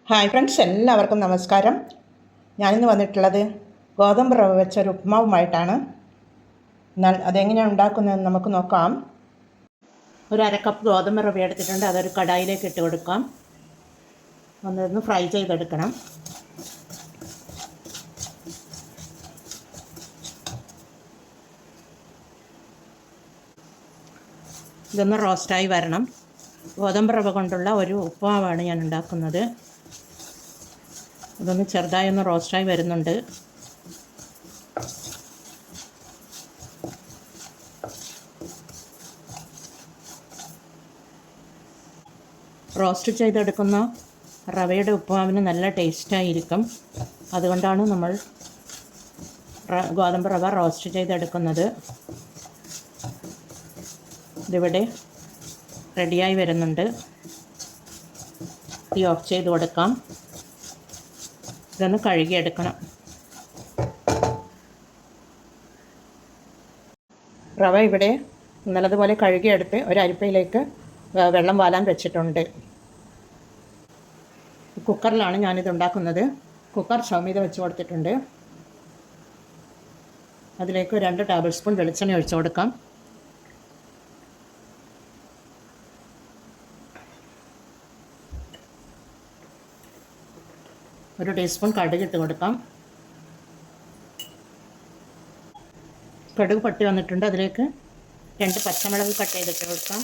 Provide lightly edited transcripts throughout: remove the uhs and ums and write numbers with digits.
Hi friends, എല്ലാവർക്കും നമസ്കാരം. ഞാനിന്ന് വന്നിട്ടുള്ളത് ഗോതമ്പ് റവ വെച്ചൊരു ഉപ്മാവുമായിട്ടാണ്. എന്നാൽ അതെങ്ങനെയാണ് ഉണ്ടാക്കുന്നതെന്ന് നമുക്ക് നോക്കാം. ഒരു അരക്കപ്പ് ഗോതമ്പ് റവ എടുത്തിട്ടുണ്ട്. അതൊരു കടായിലേക്ക് ഇട്ട് കൊടുക്കാം. ഒന്നൊന്ന് ഫ്രൈ ചെയ്തെടുക്കണം. ഇതൊന്ന് റോസ്റ്റായി വരണം. ഗോതമ്പ് റവ കൊണ്ടുള്ള ഒരു ഉപ്മാവാണ് ഞാൻ ഉണ്ടാക്കുന്നത്. അതൊന്ന് ചെറുതായി ഒന്ന് റോസ്റ്റായി വരുന്നുണ്ട്. റോസ്റ്റ് ചെയ്തെടുക്കുന്ന റവയുടെ ഉപ്മാവിന് നല്ല ടേസ്റ്റായിരിക്കും. അതുകൊണ്ടാണ് നമ്മൾ ഗോതമ്പ് റവ റോസ്റ്റ് ചെയ്തെടുക്കുന്നത്. ഇതിവിടെ റെഡിയായി വരുന്നുണ്ട്. തീ ഓഫ് ചെയ്ത് കൊടുക്കാം. ഇതൊന്ന് കഴുകിയെടുക്കണം. റവ ഇവിടെ നല്ലതുപോലെ കഴുകിയെടുത്ത് ഒരു അരിപ്പയിലേക്ക് വെള്ളം വാലാൻ വെച്ചിട്ടുണ്ട്. കുക്കറിലാണ് ഞാനിത് ഉണ്ടാക്കുന്നത്. കുക്കർ സ്റ്റൗ മീത വെച്ച് കൊടുത്തിട്ടുണ്ട്. അതിലേക്ക് 2 ടേബിൾ സ്പൂൺ വെളിച്ചെണ്ണ ഒഴിച്ചു കൊടുക്കാം. ഒരു ടീസ്പൂൺ കടുക് ഇട്ട് കൊടുക്കാം. കടുക് പൊട്ടി വന്നിട്ടുണ്ട്. അതിലേക്ക് 2 പച്ചമുളക് കട്ട് ചെയ്തിട്ട് കൊടുക്കാം.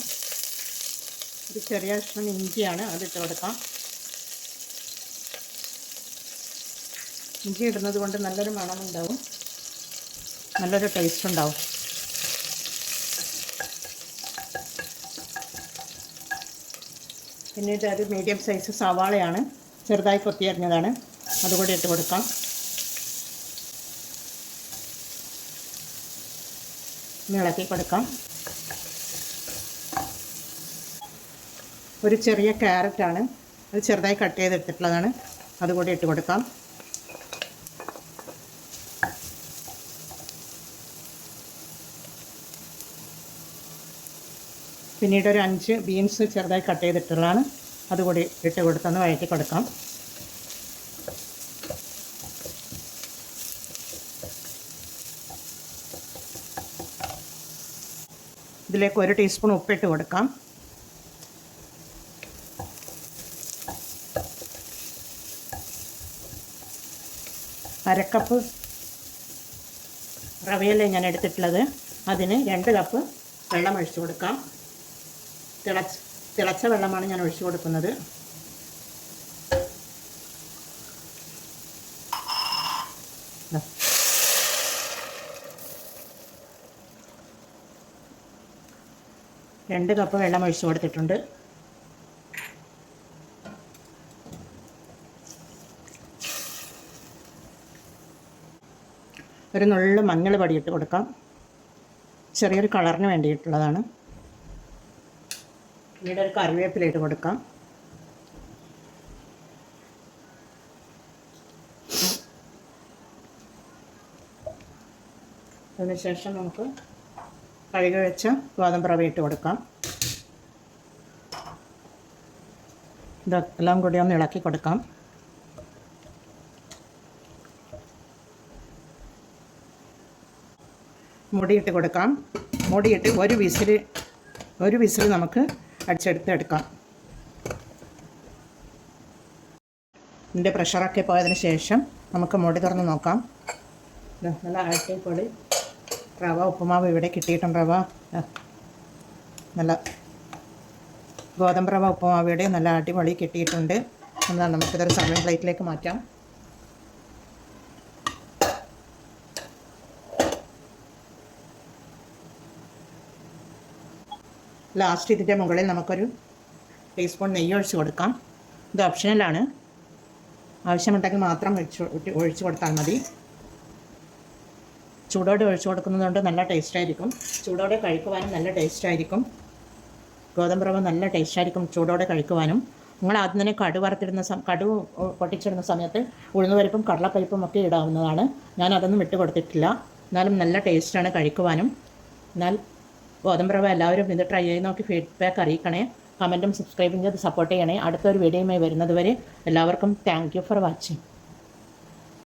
ഒരു ചെറിയ കഷ്ണം ഇഞ്ചിയാണ്, അതിട്ട് കൊടുക്കാം. ഇഞ്ചി ഇടുന്നത് കൊണ്ട് നല്ലൊരു മണമുണ്ടാവും, നല്ലൊരു ടേസ്റ്റ് ഉണ്ടാവും. പിന്നീട് ഒരു മീഡിയം സൈസ് സവാളയാണ്, ചെറുതായി കൊത്തിയരിഞ്ഞതാണ്, അതുകൂടി ഇട്ട് കൊടുക്കാം. ഇളക്കി കൊടുക്കാം. ഒരു ചെറിയ ക്യാരറ്റാണ്, അത് ചെറുതായി കട്ട് ചെയ്തെടുത്തിട്ടുള്ളതാണ്, അതുകൂടി ഇട്ട് കൊടുക്കാം. പിന്നീട് ഒരു 5 ബീൻസ് ചെറുതായി കട്ട് ചെയ്തിട്ടുള്ളതാണ്, അതുകൂടി ഇട്ട് കൊടുത്തൊന്ന് വഴറ്റി കൊടുക്കാം. ഇതിലേക്ക് 1 ടീസ്പൂൺ ഉപ്പിട്ട് കൊടുക്കാം. അരക്കപ്പ് റവയല്ലേ ഞാൻ എടുത്തിട്ടുള്ളത്. അതിന് 2 കപ്പ് വെള്ളം ഒഴിച്ചു കൊടുക്കാം. തിളച്ച വെള്ളമാണ് ഞാൻ ഒഴിച്ചു കൊടുക്കുന്നത്. രണ്ട് കപ്പ് വെള്ളം ഒഴിച്ചു കൊടുത്തിട്ടുണ്ട്. ഒരു നുള്ളു മഞ്ഞൾ പൊടിയിട്ട് കൊടുക്കാം. ചെറിയൊരു കളറിന് വേണ്ടിയിട്ടുള്ളതാണ്. പിന്നീട് ഒരു കറിവേപ്പില ഇട്ട് കൊടുക്കാം. അതിനുശേഷം നമുക്ക് കഴുകി വെച്ച ഗോതമ്പ് റവ ഇട്ട് കൊടുക്കാം. ഇതെല്ലാം കൂടി ഒന്ന് ഇളക്കി കൊടുക്കാം. മുടിയിട്ട് കൊടുക്കാം. മുടിയിട്ട് ഒരു വിസിൽ നമുക്ക് അടിച്ചെടുത്തെടുക്കാം. ഇതിൻ്റെ പ്രഷറൊക്കെ പോയതിന് ശേഷം നമുക്ക് മുടി തുറന്ന് നോക്കാം. നല്ല അടിപൊളി റവ ഉപ്പുമാവ് ഇവിടെ കിട്ടിയിട്ടുണ്ട്. നല്ല ഗോതമ്പ് റവ ഉപ്പുമാവ് ഇവിടെ നല്ല അടിപൊളി കിട്ടിയിട്ടുണ്ട്. എന്നാൽ നമുക്കിതൊരു സർവിംഗ് പ്ലേറ്റിലേക്ക് മാറ്റാം. ലാസ്റ്റ് ഇതിൻ്റെ മുകളിൽ നമുക്കൊരു ടീസ്പൂൺ നെയ്യ് ഒഴിച്ച് കൊടുക്കാം. ഇത് ഓപ്ഷണലാണ്, ആവശ്യമുണ്ടെങ്കിൽ മാത്രം ഒഴിച്ച് കൊടുത്താൽ മതി. ചൂടോടെ ഒഴിച്ച് കൊടുക്കുന്നതുകൊണ്ട് നല്ല ടേസ്റ്റായിരിക്കും. ചൂടോടെ കഴിക്കുവാനും നല്ല ടേസ്റ്റായിരിക്കും. ഗോതമ്പ് റവ നല്ല ടേസ്റ്റായിരിക്കും ചൂടോടെ കഴിക്കുവാനും. നിങ്ങൾ ആദ്യം തന്നെ കടുക് പൊട്ടിച്ചിടുന്ന സമയത്ത് ഉഴുന്നുപരിപ്പും കടലപ്പരിപ്പും ഒക്കെ ഇടാവുന്നതാണ്. ഞാൻ അതൊന്നും ഇട്ട് കൊടുത്തിട്ടില്ല. എന്നാലും നല്ല ടേസ്റ്റാണ് കഴിക്കുവാനും. എന്നാൽ ഗോതമ്പ് റവ എല്ലാവരും ഇത് ട്രൈ ചെയ്ത് നോക്കി ഫീഡ്ബാക്ക് അറിയിക്കണേ. കമൻറ്റും സബ്സ്ക്രൈബും ചെയ്ത് സപ്പോർട്ട് ചെയ്യണേ. അടുത്തൊരു വീഡിയോയുമായി വരുന്നത് വരെ എല്ലാവർക്കും താങ്ക് യു ഫോർ വാച്ചിങ്.